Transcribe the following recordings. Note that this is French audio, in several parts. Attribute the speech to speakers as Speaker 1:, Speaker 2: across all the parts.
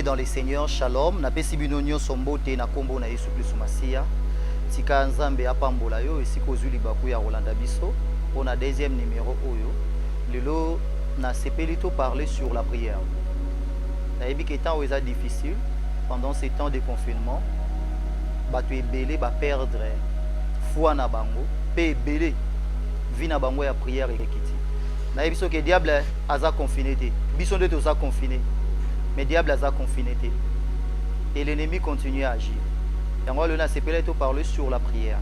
Speaker 1: dans les seigneurs, shalom. Na pesi binonyo sombote na kombo na Yesu Kristo Masia. Tika nzambe apambola yo esiko zuli baku ya Rolanda biso. On a deuxième numéro oyo. Lelo na sepeli to parler sur la prière. Na ebi ke temps oza difficile pendant ces temps de confinement. Ba tu ebele ba perdre foi na bango, pe ebele vi na bango ya prière ekiti. Na ebi so ke diable aza confiné te. Biso nde toza confiné. Mais diable a confiné. Et l'ennemi continue à agir. Et moi, le CPL te parler sur la prière.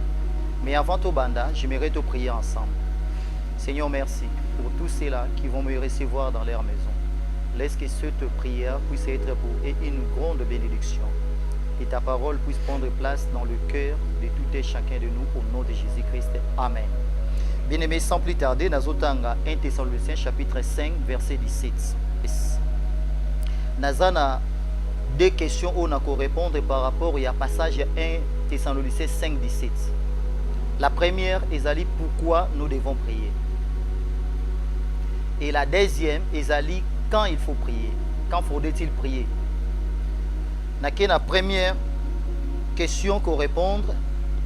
Speaker 1: Mais avant tout banda, j'aimerais te prier ensemble. Seigneur, merci pour tous ceux-là qui vont me recevoir dans leur maison. Laisse que cette prière puisse être pour eux une grande bénédiction. Et ta parole puisse prendre place dans le cœur de tout et chacun de nous au nom de Jésus-Christ. Amen. Bien-aimés, sans plus tarder, Nazotanga 1 Thessaloniciens chapitre 5, verset 17. Nazana deux questions on a qu'à répondre par rapport au passage 1 Thessaloniciens 5, 17. La première est pourquoi nous devons prier. Et la deuxième est quand il faut prier. Quand faudrait-il prier? La première question qu'on répondre,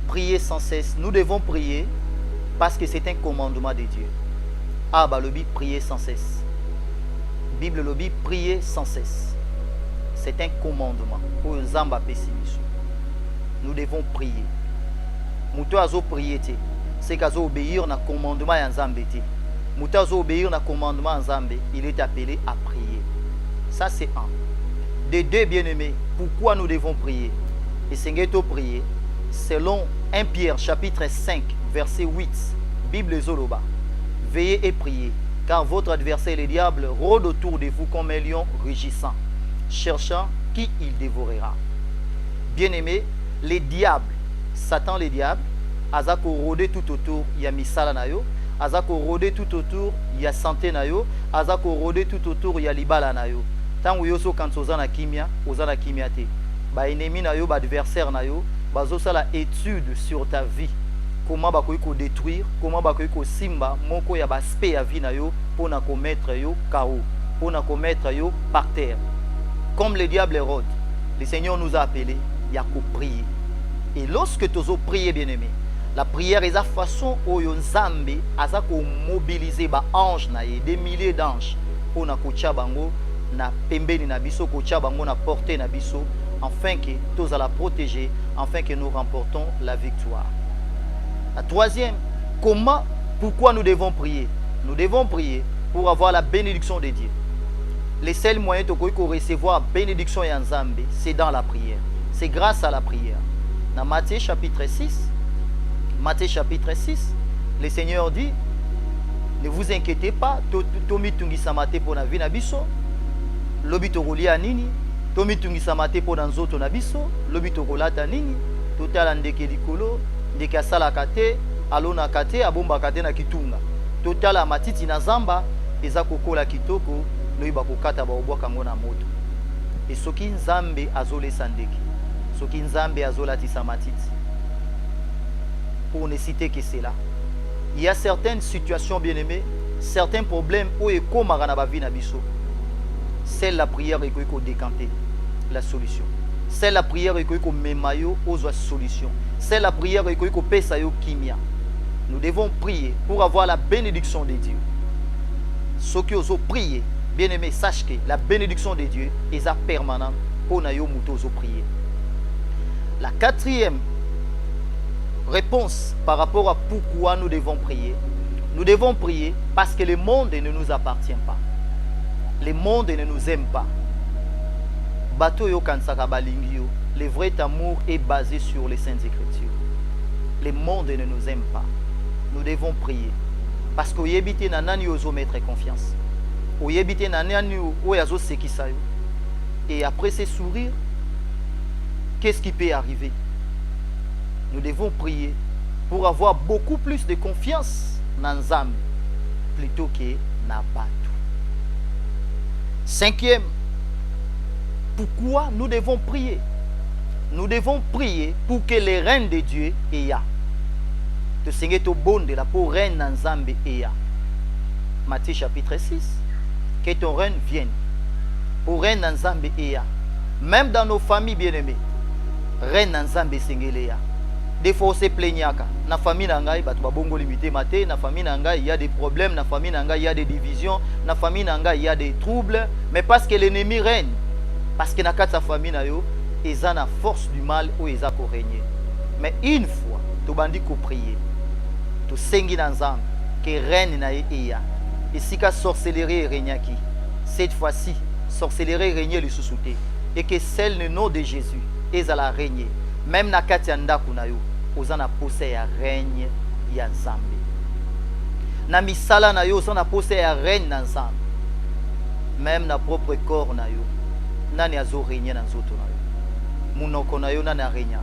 Speaker 1: prier sans cesse. Nous devons prier parce que c'est un commandement de Dieu. Ah bah le Bible prier sans cesse. Bible le Bible prier sans cesse. C'est un commandement pour Zamba pessimisme. Nous devons prier. Mouto azo prier te. C'est qu'azo obéir na commandement ya Nzambe te. Mouto azo obéir na commandement ya Nzambe, il est appelé à prier. Ça c'est un. De deux bien-aimés, pourquoi nous devons prier? Et Seigneur to prier selon 1 Pierre chapitre 5 verset 8. Bible Zoloba. Veillez et priez, car votre adversaire le diable rôde autour de vous comme un lion rugissant, cherchant qui il dévorera. Bien-aimé, les diables, Satan les diables, azako rôder tout autour, il y a misala nayo, azako rôder tout autour, il y a santé nayo, azako rôder tout autour, il y a libala nayo. Tant où yoso quand ozana kimia te. Ba ennemi nayo, ba adversaire nayo, bazo sa la étude sur ta vie. Comment bakoy ko détruire, comment bakoy ko simba, moko ya baspe ya vie nayo, pour na commettre yo KO, pour na commettre yo par terre. Comme le diable rôde, le Seigneur nous a appelés, il y a qu'à prier. Et lorsque tu as prié, bien-aimé, la prière est la façon où Nzambe a mobilisé des anges, des milliers d'anges, pour na kocha bango, na pembeni na biso, kocha bango na porter na biso, afin que tu la protéger, afin que nous remportons la victoire. La troisième, pourquoi nous devons prier? Nous devons prier pour avoir la bénédiction de Dieu. Les seuls moyens de recevoir la bénédiction de Nzambe, c'est dans la prière. C'est grâce à la prière. Dans Matthieu chapitre 6, le Seigneur dit, ne vous inquiétez pas, tomi tungi samate pour la vie na biso, lobi tokoli anini, tomi tungi samate pour dans zoto na biso, lobi tokolata nini, totala ndeke likolo, ndeke asala kate, alona kate, abomba kate na kitunga. Totala matiti na zamba, eza kokola kitoko, loyiba kokata baobwaka ngo na moto. Et soki Nzambe azolesa ndeke, soki Nzambe azolatisa matiti. Pour ne citer que cela. Il y a certaines situations bien-aimées, certains problèmes où il y a na vie na biso. C'est la prière qui peut décanter la solution. C'est la prière qui peut memayo aux solutions. C'est la prière qui peut pesayo kimia. Nous devons prier pour avoir la bénédiction de Dieu. Ceux qui osent prier, bien-aimés, sache que la bénédiction de Dieu est permanente pour nous prier. La quatrième réponse par rapport à pourquoi nous devons prier parce que le monde ne nous appartient pas. Le monde ne nous aime pas. Bato yo kansaka balingi yo, le vrai amour est basé sur les saintes écritures. Le monde ne nous aime pas. Nous devons prier parce que oyebite na nani ozo mettre confiance. Oyebite na nani oyazo sekisa yo. Et après ces sourires, qu'est-ce qui peut arriver? Nous devons prier pour avoir beaucoup plus de confiance dans Nzambe plutôt que dans Bato. Cinquième, pourquoi nous devons prier? Nous devons prier pour que les reines de Dieu aient. De Seigneur to bonde la pour reine dans Nzambe aient. Matthieu chapitre 6. Que ton règne vienne. Pour reine dans Nzambe aient. Même dans nos familles bien-aimées, reine Nzambe Sengelea. Des fois, on se plaignaka. Na famille nangai, batu babongo limité maté. Na famille nangai, il y a des problèmes. Na famille nangai, il y a des divisions. Na famille nangai, il y a des troubles. Mais parce que l'ennemi règne, parce que na sa famille na yo, ils ont la force du mal où ils ont régné. Mais une fois, tu bandi ko prier, tu sengi dans Nzambe, que reine na iya. Et si ka sorcellerie règne qui, cette fois-ci, sorcellerie règne le sous-souté. Et que celle le nom de Jésus, ils ont la régner. Même na kati ya ndaku na yo, ozana pose ya règne ya Nzambe. Na misala na yo, ozana pose ya règne na Nzambe. Même na propre corps na yo, nani azo régner na nzoto na yo. Munoko na yo nani a régner.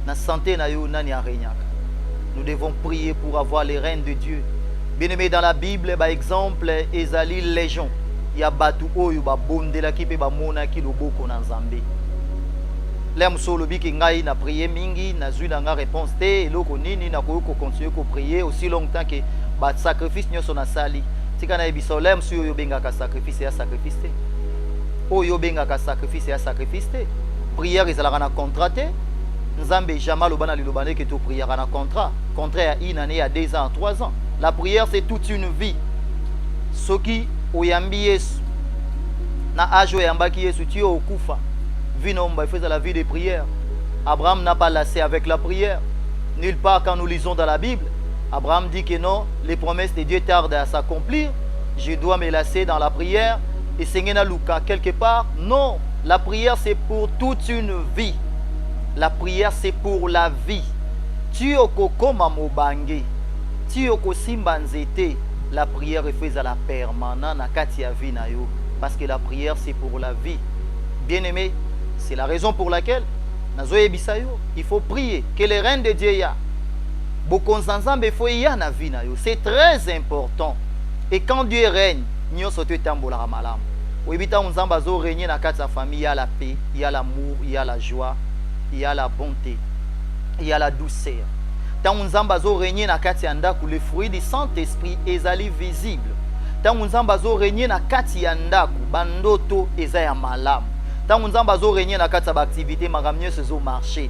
Speaker 1: Na santé na yo nani a régner. Nous devons prier pour avoir les règnes de Dieu. Bien-aimé, dans la Bible, par exemple, ezali légion. Ya batu oyo ba bondela ki pe ba mona ki loboko na Nzambe. L'aime solo bi ki ngai na prier mingi na zui na nga réponse te eloko nini na ko continuer ko prier aussi longtemps que ba sacrifice nyoso na sali tika na ebiso l'aime su yo benga ka sacrifice ya sacrifice te oyo benga ka sacrifice ya sacrifice te prière ezalaka na contrat te Nzambe jamais lobana lilobane que to prière na contrat contraire à une année à 2 ans 3 ans la prière c'est toute une vie soki oyambi Yesu na âge oyambaki Yesu tu okufa. Il faisait la vie de prière. Abraham n'a pas lassé avec la prière. Nulle part quand nous lisons dans la Bible, Abraham dit que non, les promesses de Dieu tardent à s'accomplir. Je dois me lasser dans la prière. Et Seigneur Luka, quelque part, non. La prière, c'est pour toute une vie. La prière, c'est pour la vie. Tu okoko mamobange. Tu oko simbanzete. La prière est faite à la permanente na katia vie na yo. Parce que la prière, c'est pour la vie. Bien-aimé, c'est la raison pour laquelle il faut prier que les reines de Dieu ya. C'est très important. Et quand Dieu règne, nous sommes tambola malam. Il y a la famille, il y a la paix, il y a l'amour, il y a la joie, il y a la bonté, il y a la douceur. Tant on règne na kati anda ku le fruit du Saint-Esprit ezali visible. Tant on règne na kati anda ku bandoto ezaya malam. Tant on zo régner na kati ba activité makamnyo se zo marcher.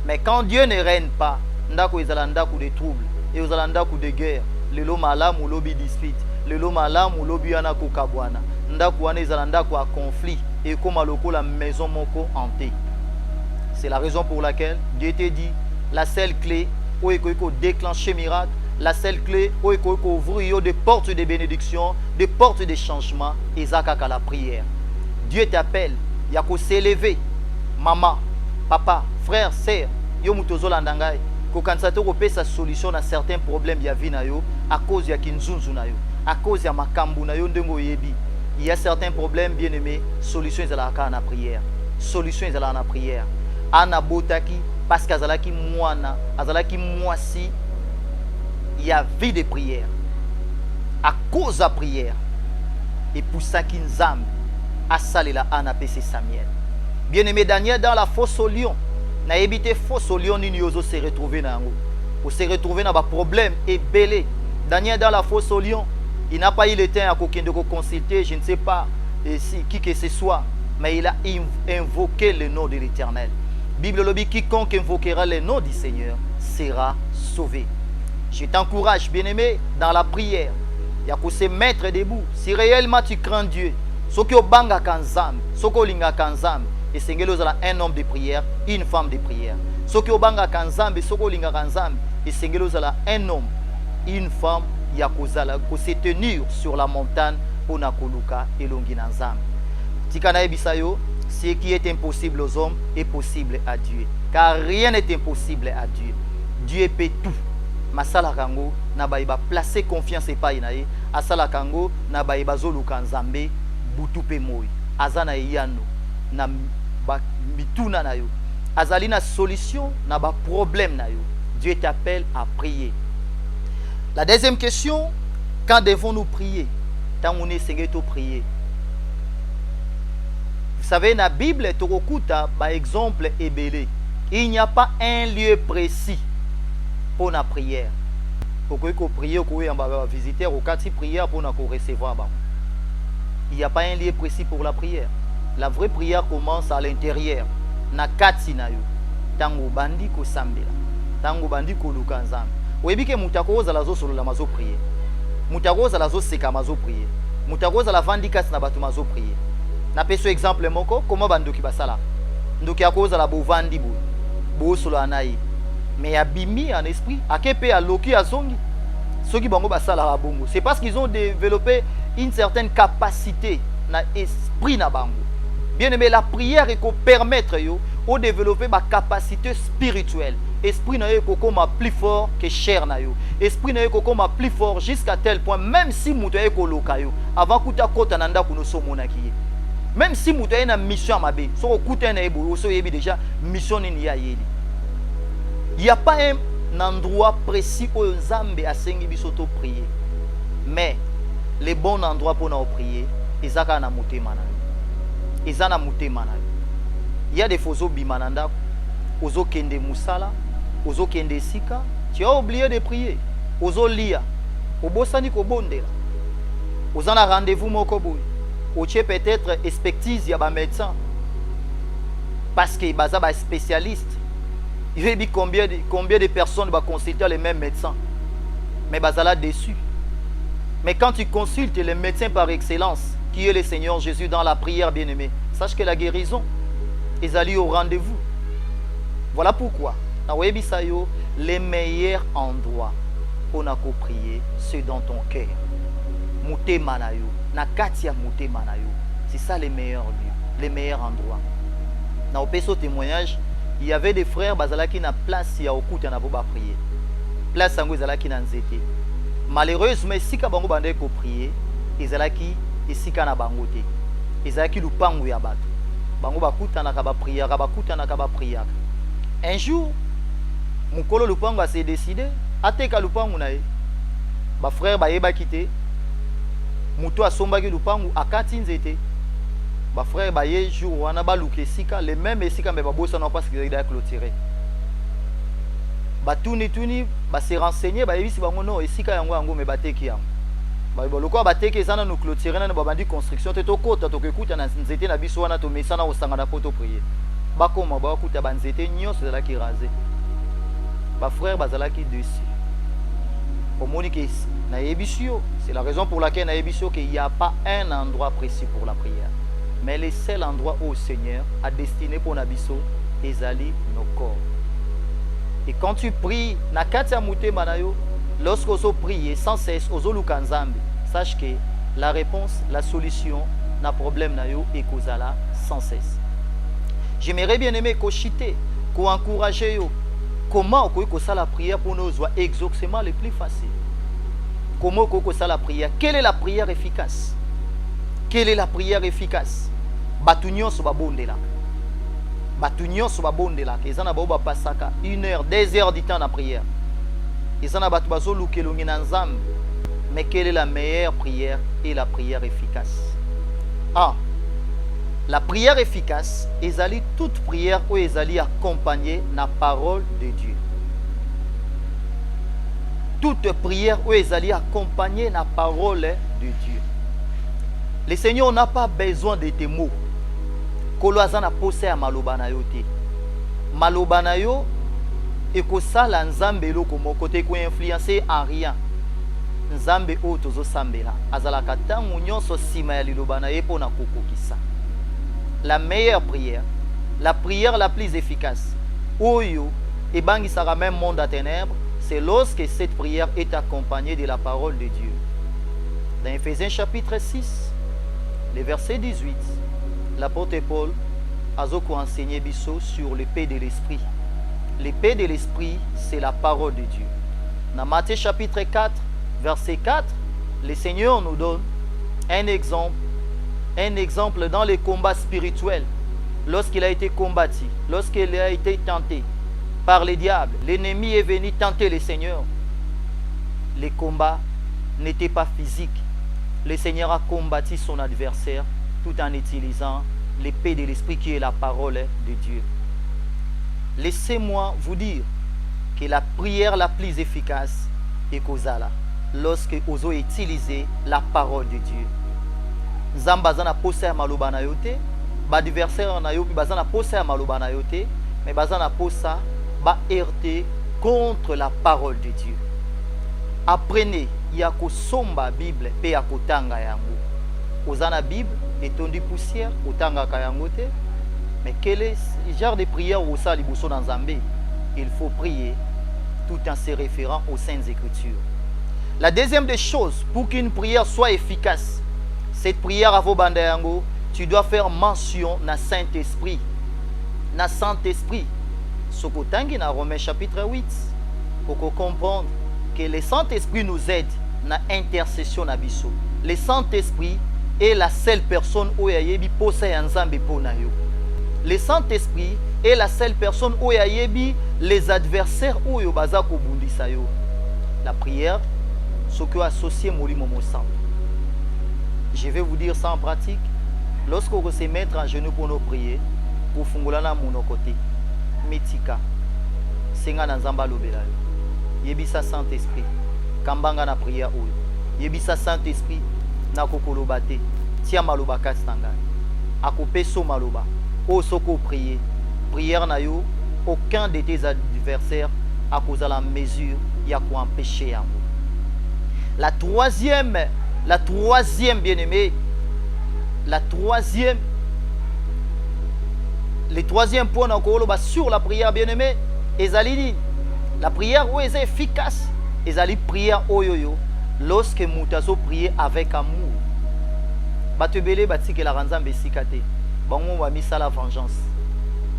Speaker 1: Mais quand Dieu ne règne pas, ndako ezala ndako de troubles et ezala ndako de guerre. Lelo malamu lobi dispute, lelo malamu lobi ana ko kabwana. Ndako wana ezala ndako a conflit et comme lokola maison moko hantée. C'est la raison pour laquelle Dieu te dit la seule clé où il faut déclencher miracle, la seule clé où il faut ouvrir des portes de bénédiction, des portes de changement et zakaka la prière. Dieu t'appelle. Il y a qu'à s'élever, maman, papa, frère, sœur, yo mutozo landangai, ko kansato ko pe sa solution à certains problèmes ya vie na yo à cause ya kinzunzu na yo, à cause ya makambu na yo ndengo yebi. Il y a certains problèmes bien aimés, solution ezalaka na prière. Solution ezalaka na prière. Ana botaki parce qu'azalaki mwana, azalaki mwasi, il y a vie de prière. À cause de prière. Et pour ça Nzambe Asalela anapese Samuel. Bien-aimé Daniel dans la fosse au lion. Na évité fosse au lion ni yozo se retrouver na yango. Pour se retrouver dans ba problème et belé. Daniel dans la fosse au lion, il n'a pas eu le temps à kokende ko consulter, je ne sais pas qui que ce soit, mais il a invoqué le nom de l'Éternel. Bible le dit quiconque invoquera le nom du Seigneur sera sauvé. Je t'encourage bien-aimé dans la prière. Il y a qu'à se mettre debout. Si réellement tu crains Dieu, Soki obanga kanzam, soko linga kanzam, et sengelo zala un homme de prière, une femme de prière. Soki obanga kanzam, soko linga kanzam, et sengelo zala un homme, une femme, yakozala, ko se tenir sur la montagne, pona koluka elongi nanzam. Tikana ebisayo, ce qui est impossible aux hommes est possible à Dieu. Car rien n'est impossible à Dieu. Dieu peut tout. Masala kango, na baiba placer confiance et pas inaye. Asala kango, na baiba zoluka nzambe. Butupe moi azana yano na mituna na yo azali na solution na ba problème na yo. Dieu t'appelle à prier. La deuxième question, quand devons-nous prier? Tant on est sengé to prier. Vous savez, dans la Bible, par exemple, il n'y a pas un lieu précis pour la prière. Pour que vous priez, vous visiter, vous prier pour recevoir. Il n'y a pas un lieu précis pour la prière. La vraie prière commence à l'intérieur. Na kati na yo. Tango bandi ko sambela. Tango bandi ko luka nzambe. Oyebike mutakoza la zo solo la mazo prier. Mutakoza la zo seka mazo prier. Mutakoza la vandi kasi na batu mazo prier. Na peso exemple moko comment bandoki basala. Ndoki akoza la bovandi bo. Bo solo anayi. Mais ya bimi en esprit, akepe a loki azongi. Ceux qui bango basala la bongo, c'est parce qu'ils ont développé une certaine capacité na esprit na bango. Bien aimé, la prière est qu'on permettre yo au développer ma capacité spirituelle. Esprit na yo kokoma plus fort que chair na yo. Esprit na yo kokoma plus fort jusqu'à tel point même si muto yo koloka yo avant kuta kota nanda kuno somona ki. Même si muto yo na mission mabe, so okuta na ebo so yebi déjà mission ni ya yeli. Il n'y a pas un endroit précis où Nzambe a sengi bisoto prier. Mais les bons endroits pour nous prier, ils ont na motema na yo. Ils ont na motema na yo. Il y a des fozo bimananda, ozo kende musala, ozo kende sika, tu as oublié de prier. Ozo lia, obosani ko bondela. Ozo na rendez-vous moko boy. Oche peut-être expertise ya ba médecin. Parce que baza ba spécialiste. Il veut dire combien de personnes vont consulter les mêmes médecins. Mais bazala déçu. Mais quand tu consultes le médecin par excellence, qui est le Seigneur Jésus dans la prière bien-aimée, sache que la guérison est allée au rendez-vous. Voilà pourquoi, dans Webisayo, les meilleurs endroits pour nous prier, c'est dans ton cœur. Mouté manayo, nakatia mouté manayo. C'est ça les meilleurs lieux, les meilleurs endroits. Dans le peso témoignage, il y avait des frères bazalaki na place ya okuta na boba prier. Place sango ezalaki na nzete. Malheureusement sika bango bande ko prier, ezalaki esika na bango te. Ezalaki lupango ya bato. Bango bakuta na ka ba prier, bakuta na ka ba prier. Un jour, mukolo lupango a s'est décidé ateka lupango na ye. Ba frère ba yeba kité. Muto asombaki lupango akati nzete. Ba frère ba ye jour wana ba luke sika les mêmes sika mais ba bossa non parce qu'ils ont clôturé. Ba tuni ba se renseigner ba yebisi bango non esika yango yango me bateki yango. Ba boloko bateki ezana no clôturer na ba bandi construction te to kota to kekuta na nzete na biso wana to mesana osanga na poto prier. Ba koma ba kuta ba nzete nyonso ezala ki rasé. Ba frère bazalaki dessus. Omoni ke na yebisio, c'est la raison pour laquelle na yebisio qu'il n'y a pas un endroit précis pour la prière. Mais le seul endroit où le Seigneur a destiné pour Nabiso, ezali nos corps. Et quand tu pries, na katia mute manayo, lorsque tu pries sans cesse, ozo lukanzambe, sache que la réponse, la solution, na problème nayo et kozala sans cesse. J'aimerais bien aimer kochiter, ko encourager yo. Comment ko ça la prière pour nous soit exaucement le plus facile. Comment ko ça la prière? Quelle est la prière efficace? Quelle est la prière efficace? Batunyon so babondela. Batunyon so babondela. Ezana ba pasaka 1 heure, 2 heures du temps na prière. Ezana batu bazo lukelongi na nzambe. Mais quelle est la meilleure prière et la prière efficace? Ah, la prière efficace, ezali toute prière où ezali accompagnée na parole de Dieu. Toute prière où ezali accompagnée na parole de Dieu. Le Seigneur n'a pas besoin de tes mots. Koloazana posé à malobana yo te. Malobana yo ekosala nzambe loko moko te ko influencer en rien. Nzambe o tozo sambela. Azalaka tango nyonso sima ya lilobana ye pona kokokisa. La meilleure prière, la prière la plus efficace, oyo ebangi sera même monde à ténèbres, c'est lorsque cette prière est accompagnée de la parole de Dieu. Dans Éphésiens chapitre 6, le verset 18, l'apôtre Paul a enseigné biso sur l'épée de l'esprit. L'épée de l'esprit, c'est la parole de Dieu. Dans Matthieu chapitre 4, verset 4, le Seigneur nous donne un exemple dans les combats spirituels. Lorsqu'il a été combattu, lorsqu'il a été tenté par les diables, l'ennemi est venu tenter le Seigneur. Les combats n'étaient pas physiques. Le Seigneur a combattu son adversaire tout en utilisant l'épée de l'esprit qui est la parole de Dieu. Laissez-moi vous dire que la prière la plus efficace est Kozala, lorsque vous avez utilisé la parole de Dieu. Zambazana posé malobana yote, adversaire na yo puis baza na posa ya maloba na yo te, mais baza na posa ba heurter contre la parole de Dieu. Apprenez ya kosomba Bible pe ya kotanga yango. Oza na Bible etondi poussière otanga ka yango te, mais quel est le genre de prière au sa liboso dans Zambé? Il faut prier tout en se référant aux Saintes Écritures. La deuxième des choses, pour qu'une prière soit efficace, cette prière à vos bandayango, tu dois faire mention na Saint-Esprit. Na Saint-Esprit. Sokotangi na Romains chapitre 8. Pour comprendre que le Saint-Esprit nous aide na intercession na biso. Le Saint-Esprit est la seule personne où yayebi posa ya Nzambe pona yo. Le Saint-Esprit est la seule personne où yayebi les adversaires où yo baza ko bundisa yo. La prière, ce que associé molimo mosambe. Je vais vous dire ça en pratique. Lorsque vous se mettre en genoux pour nous prier, pour fungulana mon côté, metika, senga na nzamba lobela. Yebisa Saint-Esprit, kambanga na prière oyo. Yebisa Saint-Esprit na kokoloba te, tia maloba kastanga. Akopeso maloba, o soko prier. Prière na yo, aucun de tes adversaires a causé la mesure ya ko empêcher yango. La troisième bien-aimé, le troisième point sur la prière bien-aimé, la prière où est efficace, la prière oyoyo, lorsque mutazo prier avec amour. Batebele batike la ranzambe sikate, bango ba misa la vengeance,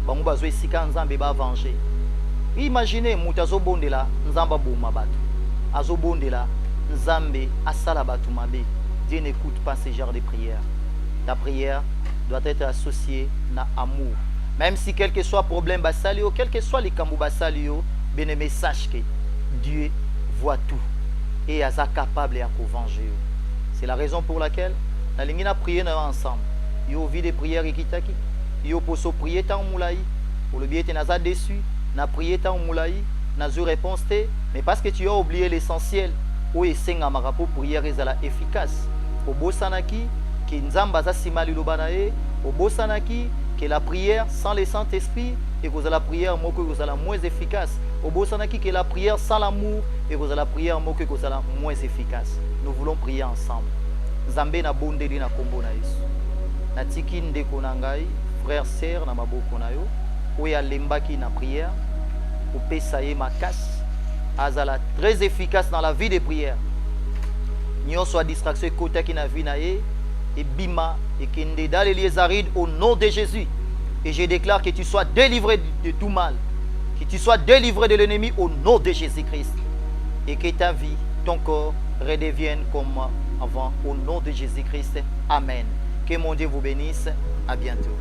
Speaker 1: bango bazo esika nzambe ba venger. Imaginez mutazo bondela nzamba boma bato, azo bondela nzambe asala bato mabe. Dieu n'écoute pas ce genre de prière. Ta prière doit être associée à amour. Même si quel que soit le problème basalio, quel que soit les kambou basalio, bien aimé, sache que Dieu voit tout et est capable de venger. C'est la raison pour laquelle nous avons prié ensemble. Yo vie de prière ekitaki, yo poso prier tant moulai, pour le bien tu n'as déçu, na prié tant moulai, n'a eu réponse te, mais parce que tu as oublié l'essentiel, où est senga marapo prière est efficace. Obosanaki que nzamba za simali lobanae, obosanaki que la prière sans le Saint-Esprit et que la prière moko que la moins efficace. Obosanaki que la prière sans l'amour et que la prière moko que la moins efficace. Nous voulons prier ensemble. Nzambe na bondeli na kombo na Yesu. Na tiki ndeko na ngai, frère sœur na maboko na yo, oya lembaki na prière, opesa ye makasi, azala très efficace dans la vie de prière. Nyon soit distraction côté qui n'a vu naé et bima et kende dans les lieux arides au nom de Jésus. Et je déclare que tu sois délivré de tout mal, que tu sois délivré de l'ennemi au nom de Jésus-Christ et que ta vie, ton corps redevienne comme avant au nom de Jésus-Christ. Amen. Que mon Dieu vous bénisse. À bientôt.